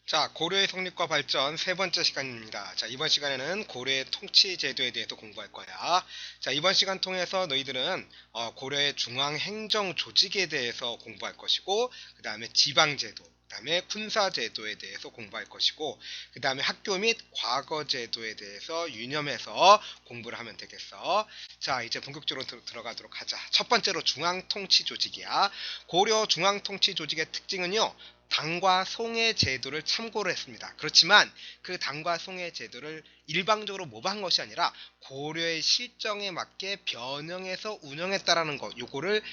자, 고려의 성립과 발전 세 번째 시간입니다. 자, 이번 시간에는 고려의 통치 제도에 대해서 공부할 거야. 자, 이번 시간 통해서 너희들은 고려의 중앙 행정 조직에 대해서 공부할 것이고, 그 다음에 지방 제도, 그 다음에 군사 제도에 대해서 공부할 것이고, 그 다음에 학교 및 과거 제도에 대해서 유념해서 공부를 하면 되겠어. 자, 이제 본격적으로 들어가도록 하자. 첫 번째로 중앙 통치 조직이야. 고려 중앙 통치 조직의 특징은요, 당과 송해 제도를 참고를 했습니다. 그렇지만 그 당과 송해 제도를 일방적으로 모방한 것이 아니라 고려의 실정에 맞게 변형해서 운영했다라는 것, 요거를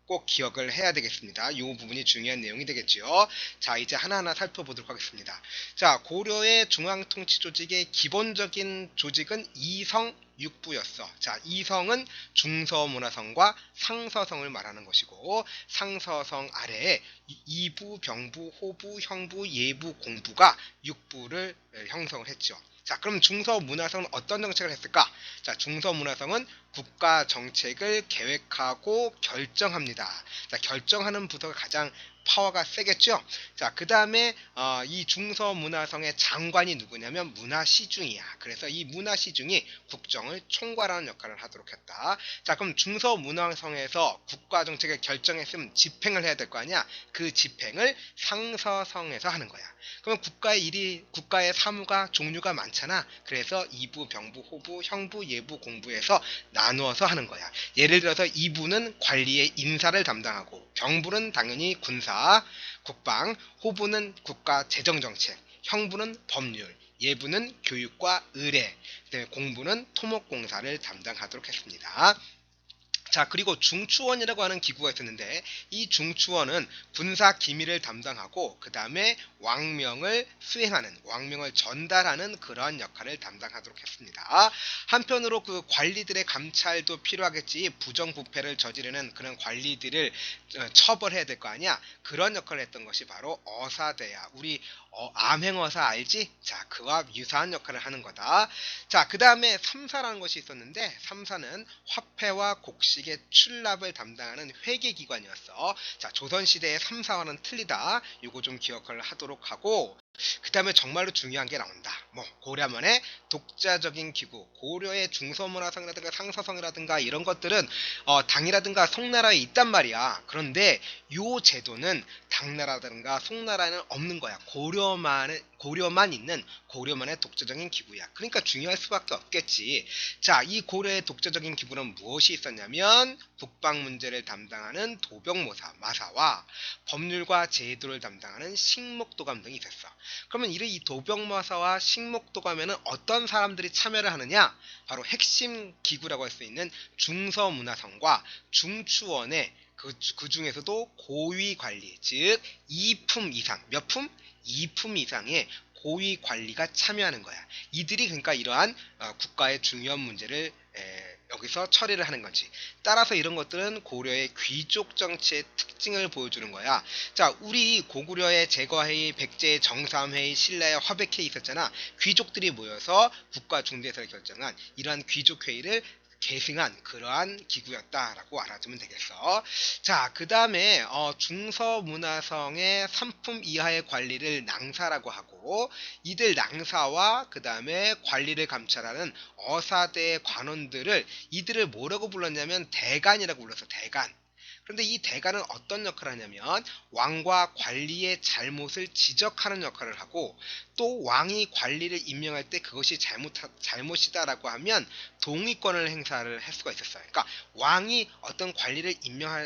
꼭 기억을 해야 되겠습니다. 이 부분이 중요한 내용이 되겠죠. 자, 이제 하나하나 살펴보도록 하겠습니다. 자, 고려의 중앙통치 조직의 기본적인 조직은 이성 육부였어. 자, 이성은 중서문화성과 상서성을 말하는 것이고, 상서성 아래에 이부, 병부, 호부, 형부, 예부, 공부가 육부를 형성을 했죠. 자, 그럼 중서문화성은 어떤 정책을 했을까? 자, 중서문화성은 국가 정책을 계획하고 결정합니다. 자, 결정하는 부서가 가장 파워가 세겠죠. 자, 그 다음에 이 중서문화성의 장관이 누구냐면 문화시중이야. 그래서 이 문화시중이 국정을 총괄하는 역할을 하도록 했다. 자, 그럼 중서문화성에서 국가정책을 결정했으면 집행을 해야 될 거 아니야. 그 집행을 상서성에서 하는 거야. 그럼 국가의 사무가 종류가 많잖아. 그래서 이부, 병부, 호부, 형부, 예부, 공부에서 나누어서 하는 거야. 예를 들어서 이부는 관리의 인사를 담당하고, 병부는 당연히 군사, 국방, 호부는 국가 재정정책, 형부는 법률, 예부는 교육과 의례, 공부는 토목공사를 담당하도록 했습니다. 자, 그리고 중추원이라고 하는 기구가 있었는데, 이 중추원은 군사 기밀을 담당하고 그 다음에 왕명을 수행하는, 왕명을 전달하는 그러한 역할을 담당하도록 했습니다. 한편으로 그 관리들의 감찰도 필요하겠지. 부정부패를 저지르는 그런 관리들을 처벌해야 될 거 아니야. 그런 역할을 했던 것이 바로 어사대야. 우리 암행어사 알지? 자, 그와 유사한 역할을 하는 거다. 자, 그 다음에 삼사라는 것이 있었는데, 삼사는 화폐와 곡식의 출납을 담당하는 회계기관이었어. 자, 조선시대의 삼사와는 틀리다. 요거 좀 기억을 하도록 하고, 그 다음에 정말로 중요한 게 나온다. 고려만의 독자적인 기구, 고려의 중서문화성이라든가 상서성이라든가 이런 것들은 당이라든가 송나라에 있단 말이야. 그런데 요 제도는 당나라든가 송나라에는 없는 거야. 고려만 있는 고려만의 독자적인 기구야. 그러니까 중요할 수밖에 없겠지. 자, 이 고려의 독자적인 기구는 무엇이 있었냐면 국방 문제를 담당하는 도병모사 마사와 법률과 제도를 담당하는 식목도감 등이 있었어. 그러면 이 도병모사와 식목도감에는 어떤 사람들이 참여를 하느냐? 바로 핵심 기구라고 할 수 있는 중서문화성과 중추원의 그 중에서도 고위 관리, 즉 2품 이상, 몇 품? 2품 이상의 고위 관리가 참여하는 거야. 이들이 그러니까 이러한 국가의 중요한 문제를 여기서 처리를 하는 거지. 따라서 이런 것들은 고려의 귀족 정치의 특징을 보여주는 거야. 자, 우리 고구려의 제거회의, 백제의 정삼회의, 신라의 화백회의 있었잖아. 귀족들이 모여서 국가 중대사를 결정한 이러한 귀족회의를 계승한 그러한 기구였다라고 알아두면 되겠어. 자, 그 다음에 중서문화성의 3품 이하의 관리를 낭사라고 하고, 이들 낭사와 그 다음에 관리를 감찰하는 어사대 관원들을, 이들을 뭐라고 불렀냐면 대간이라고 불렀어. 대간. 그런데 이 대간은 어떤 역할을 하냐면 왕과 관리의 잘못을 지적하는 역할을 하고, 또 왕이 관리를 임명할 때 그것이 잘못이다라고 하면 동의권을 행사를 할 수가 있었어요. 그러니까 왕이 어떤 관리를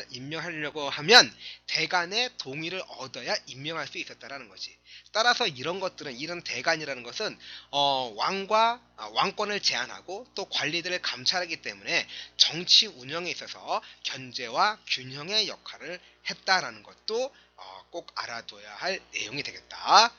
임명하려고 하면 대간의 동의를 얻어야 임명할 수 있었다라는 거지. 따라서 이런 것들은, 이런 대간이라는 것은 왕권을 제한하고 또 관리들을 감찰하기 때문에 정치 운영에 있어서 견제와 균형의 역할을 했다라는 것도 꼭 알아둬야 할 내용이 되겠다.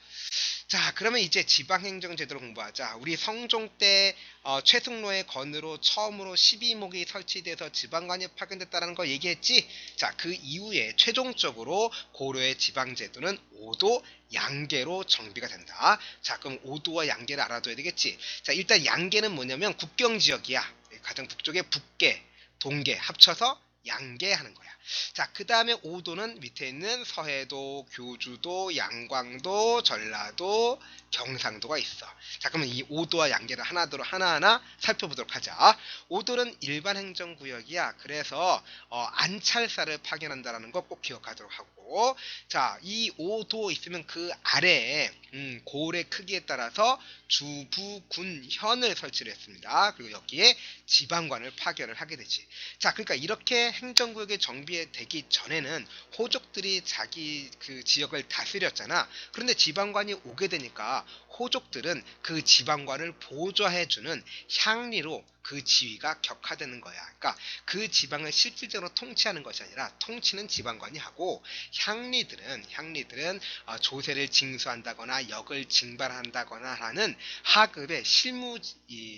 자, 그러면 이제 지방행정제도를 공부하자. 우리 성종 때 최승로의 건으로 처음으로 12목이 설치돼서 지방관이 파견됐다는 거 얘기했지? 자, 그 이후에 최종적으로 고려의 지방제도는 5도 양계로 정비가 된다. 자, 그럼 5도와 양계를 알아둬야 되겠지? 자, 일단 양계는 뭐냐면 국경지역이야. 가장 북쪽의 북계, 동계 합쳐서 양계하는 거야. 자, 그 다음에 5도는 밑에 있는 서해도, 교주도, 양광도, 전라도, 경상도가 있어. 자, 그러면 이 5도와 양계를 하나하나 살펴보도록 하자. 5도는 일반 행정구역이야. 그래서 안찰사를 파견한다라는 거 꼭 기억하도록 하고, 자, 이 5도 있으면 그 아래에 고을의 크기에 따라서 주, 부, 군, 현을 설치를 했습니다. 그리고 여기에 지방관을 파견을 하게 되지. 자, 그러니까 이렇게 행정구역이 정비되기 전에는 호족들이 자기 그 지역을 다스렸잖아. 그런데 지방관이 오게 되니까 호족들은 그 지방관을 보좌해주는 향리로 그 지위가 격화되는 거야. 그러니까 그 지방을 실질적으로 통치하는 것이 아니라 통치는 지방관이 하고, 향리들은 조세를 징수한다거나 역을 징발한다거나 하는 하급의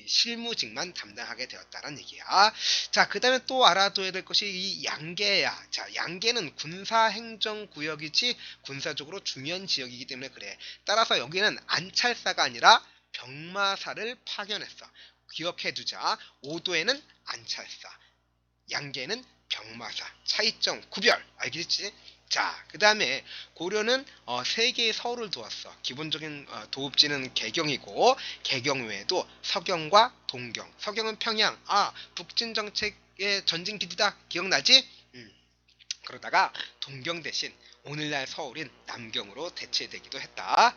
실무직만 담당하게 되었다는 얘기야. 자, 그 다음에 또 알아둬야 될 것이 이 양계야. 자, 양계는 군사행정구역이지 군사적으로 중요한 지역이기 때문에 그래. 따라서 여기는 안찰사가 아니라 병마사를 파견했어. 기억해두자. 5도에는 안찰사, 양계는 병마사. 차이점 구별 알겠지? 자, 그 다음에 고려는 3개의 서울을 두었어. 기본적인 도읍지는 개경이고, 개경 외에도 서경과 동경. 서경은 평양. 북진정책의 전진기지다. 기억나지? 그러다가 동경 대신 오늘날 서울인 남경으로 대체되기도 했다.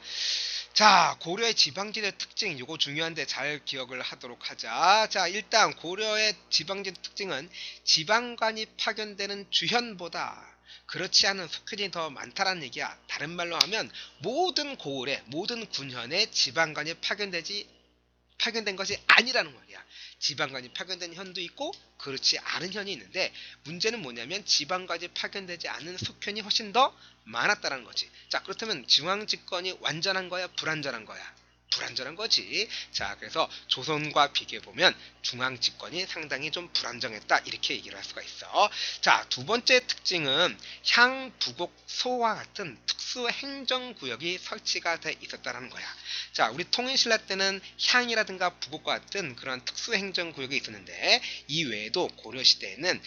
자, 고려의 지방지대 특징, 이거 중요한데 잘 기억을 하도록 하자. 자, 일단 고려의 지방지대 특징은 지방관이 파견되는 주현보다 그렇지 않은 속현이 더 많다라는 얘기야. 다른 말로 하면 모든 고을에, 모든 군현에 지방관이 파견된 것이 아니라는 말이야. 지방관이 파견된 현도 있고 그렇지 않은 현이 있는데, 문제는 뭐냐면 지방관이 파견되지 않은 속현이 훨씬 더 많았다는 거지. 자, 그렇다면 중앙집권이 완전한 거야, 불완전한 거야? 불완전한 거지. 자, 그래서 조선과 비교해보면 중앙집권이 상당히 좀 불안정했다, 이렇게 얘기를 할 수가 있어. 자, 두 번째 특징은 향, 부곡, 소와 같은 특수 행정구역이 설치가 돼 있었다는 거야. 자, 우리 통일신라 때는 향이라든가 부곡과 같은 그런 특수 행정구역이 있었는데, 이 외에도 고려시대에는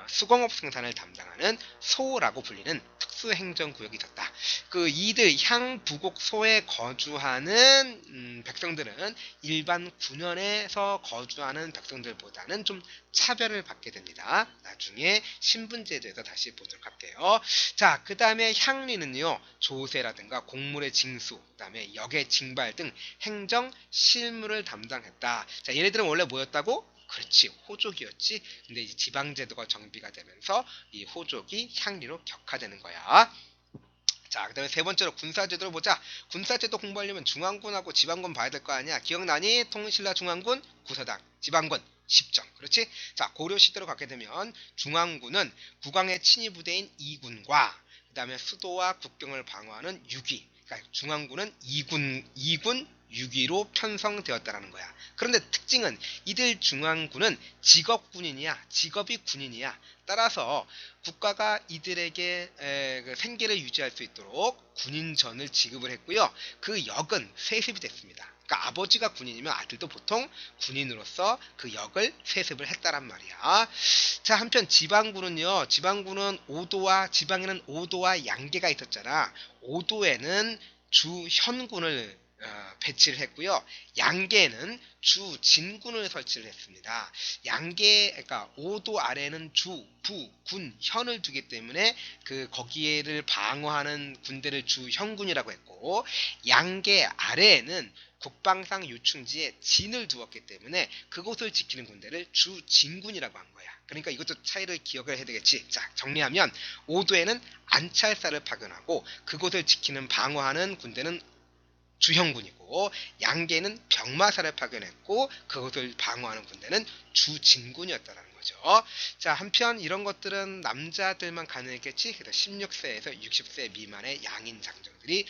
수공업 생산을 담당하는 소라고 불리는 특수 행정구역이 있었다. 그 이들 향, 부곡, 소에 거주하는 백성들은 일반 군현에서 거주하는 백성들보다는 좀 차별을 받게 됩니다. 나중에 신분제도에서 다시 보도록 할게요. 자, 그 다음에 향리는요, 조세라든가 공물의 징수, 그 다음에 역의 징발 등 행정 실무를 담당했다. 자, 얘네들은 원래 뭐였다고? 그렇지, 호족이었지. 근데 이제 지방제도가 정비가 되면서 이 호족이 향리로 격화되는 거야. 자, 그 다음에 세 번째로 군사제도를 보자. 군사제도 공부하려면 중앙군하고 지방군 봐야 될 거 아니야. 기억나니? 통일신라 중앙군, 구서당, 지방군 10점. 그렇지? 자, 고려시대로 가게 되면 중앙군은 국왕의 친위 부대인 2군과 그 다음에 수도와 국경을 방어하는 6위. 그러니까 중앙군은 2군 6위로 편성되었다라는 거야. 그런데 특징은 이들 중앙군은 직업이 군인이야. 따라서 국가가 이들에게 그 생계를 유지할 수 있도록 군인전을 지급을 했고요. 그 역은 세습이 됐습니다. 그러니까 아버지가 군인이면 아들도 보통 군인으로서 그 역을 세습을 했다란 말이야. 자, 한편 지방군은 5도와 양계가 있었잖아. 5도에는 주현군을 배치를 했고요. 양계는 주진군을 설치를 했습니다. 그러니까 5도 아래는 주, 부, 군, 현을 두기 때문에 거기에를 방어하는 군대를 주현군이라고 했고, 양계 아래에는 국방상 요충지에 진을 두었기 때문에 그곳을 지키는 군대를 주진군이라고 한 거야. 그러니까 이것도 차이를 기억을 해야 되겠지. 자, 정리하면 5도에는 안찰사를 파견하고 그곳을 지키는 방어하는 군대는 주형군이고, 양계는 병마사를 파견했고 그것을 방어하는 군대는 주진군이었다는 거죠. 자, 한편 이런 것들은 남자들만 가능했겠지. 그래서 16세에서 60세 미만의 양인 장정들이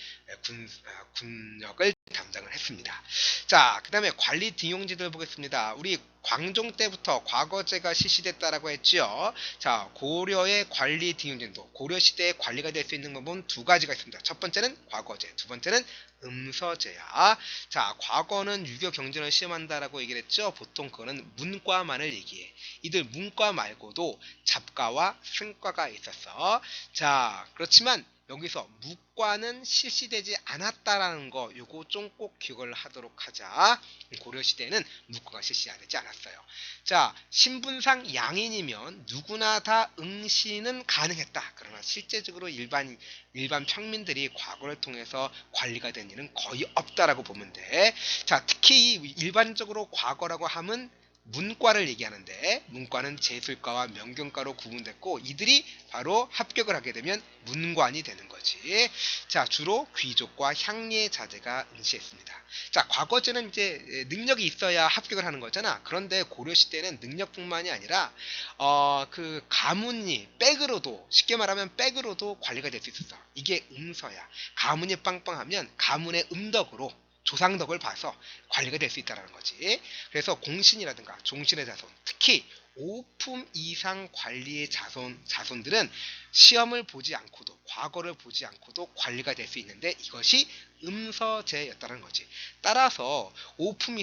군역을 담당을 했습니다. 자, 그 다음에 관리 등용제도를 보겠습니다. 우리 광종 때부터 과거제가 실시됐다라고 했지요. 자, 고려의 관리 등용제도, 고려 시대에 관리가 될 수 있는 법은 두 가지가 있습니다. 첫 번째는 과거제, 두 번째는 음서제야. 자, 과거는 유교 경전을 시험한다라고 얘기를 했죠. 보통 그거는 문과만을 얘기해. 이들 문과 말고도 잡과와 승과가 있었어. 자, 그렇지만 여기서 무과는 실시되지 않았다라는 거 요거 좀 꼭 기억을 하도록 하자. 고려시대에는 무과가 실시되지 않았어요. 자, 신분상 양인이면 누구나 다 응시는 가능했다. 그러나 실제적으로 일반 평민들이 과거를 통해서 관리가 된 일은 거의 없다라고 보면 돼. 자, 특히 일반적으로 과거라고 하면 문과를 얘기하는데 문과는 제술과와 명경과로 구분됐고 이들이 바로 합격을 하게 되면 문관이 되는 거지. 자, 주로 귀족과 향리의 자제가 응시했습니다. 자, 과거제는 이제 능력이 있어야 합격을 하는 거잖아. 그런데 고려시대는 능력뿐만이 아니라 그 가문이 백으로도 쉽게 말하면 백으로도 관리가 될 수 있었어. 이게 음서야. 가문이 빵빵하면 가문의 음덕으로 조상덕을 봐서 관리가 될 수 있다는 거지. 그래서 공신이라든가 종신의 자손, 특히 5품 이상 관리의 자손들은 시험을 보지 않고도 과거를 보지 않고도 관리가 될 수 있는데 이것이 음서제였다는 거지. 따라서 5품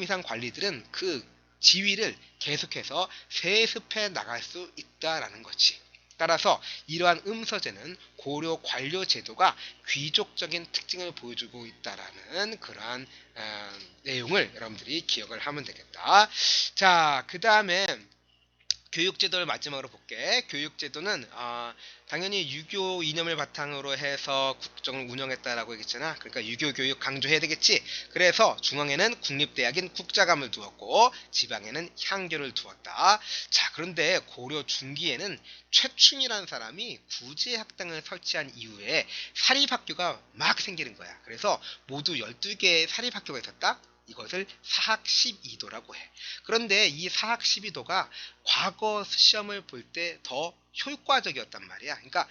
이상 관리들은 그 지위를 계속해서 세습해 나갈 수 있다라는 거지. 따라서 이러한 음서제는 고려 관료 제도가 귀족적인 특징을 보여주고 있다라는 그러한 내용을 여러분들이 기억을 하면 되겠다. 자, 그 다음에 교육제도를 마지막으로 볼게. 교육제도는 당연히 유교 이념을 바탕으로 해서 국정을 운영했다라고 얘기했잖아. 그러니까 유교 교육 강조해야 되겠지. 그래서 중앙에는 국립대학인 국자감을 두었고 지방에는 향교를 두었다. 자, 그런데 고려 중기에는 최충이라는 사람이 구제학당을 설치한 이후에 사립학교가 막 생기는 거야. 그래서 모두 12개의 사립학교가 있었다. 이것을 사학 12도라고 해. 그런데 이 사학 12도가 과거 시험을 볼 때 더 효과적이었단 말이야. 그러니까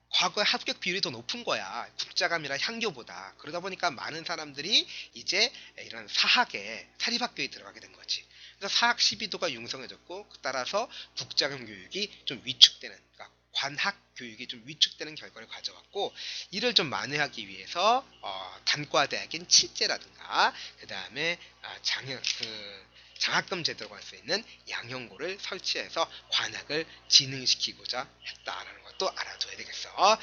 과거의 합격 비율이 더 높은 거야. 국자감이나 향교보다. 그러다 보니까 많은 사람들이 이제 이런 사학에 사립학교에 들어가게 된 거지. 그래서 사학 12도가 융성해졌고 따라서 국자감 교육이 좀 위축되는, 그러니까 관학 교육이 좀 위축되는 결과를 가져왔고, 이를 좀 만회하기 위해서 단과대학인 칠제라든가 그 다음에 장학금 제도라고 할 수 있는 양형고를 설치해서 관학을 진흥시키고자 했다라는 것도 알아둬야 되겠어.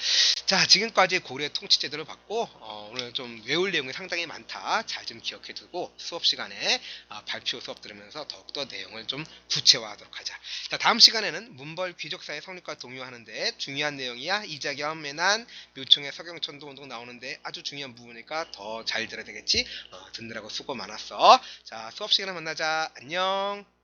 자, 지금까지 고려 통치제도를 봤고 오늘 좀 외울 내용이 상당히 많다. 잘 좀 기억해두고 수업 시간에 발표 수업 들으면서 더욱더 내용을 좀 구체화하도록 하자. 자, 다음 시간에는 문벌 귀족사회 성립과 동요하는데 중요한 내용이야. 이자겸, 매난, 묘청의 서경천도 운동 나오는데 아주 중요한 부분이니까 더 잘 들어야 되겠지. 듣느라고 수고 많았어. 자, 수업 시간에 만나자. 안녕.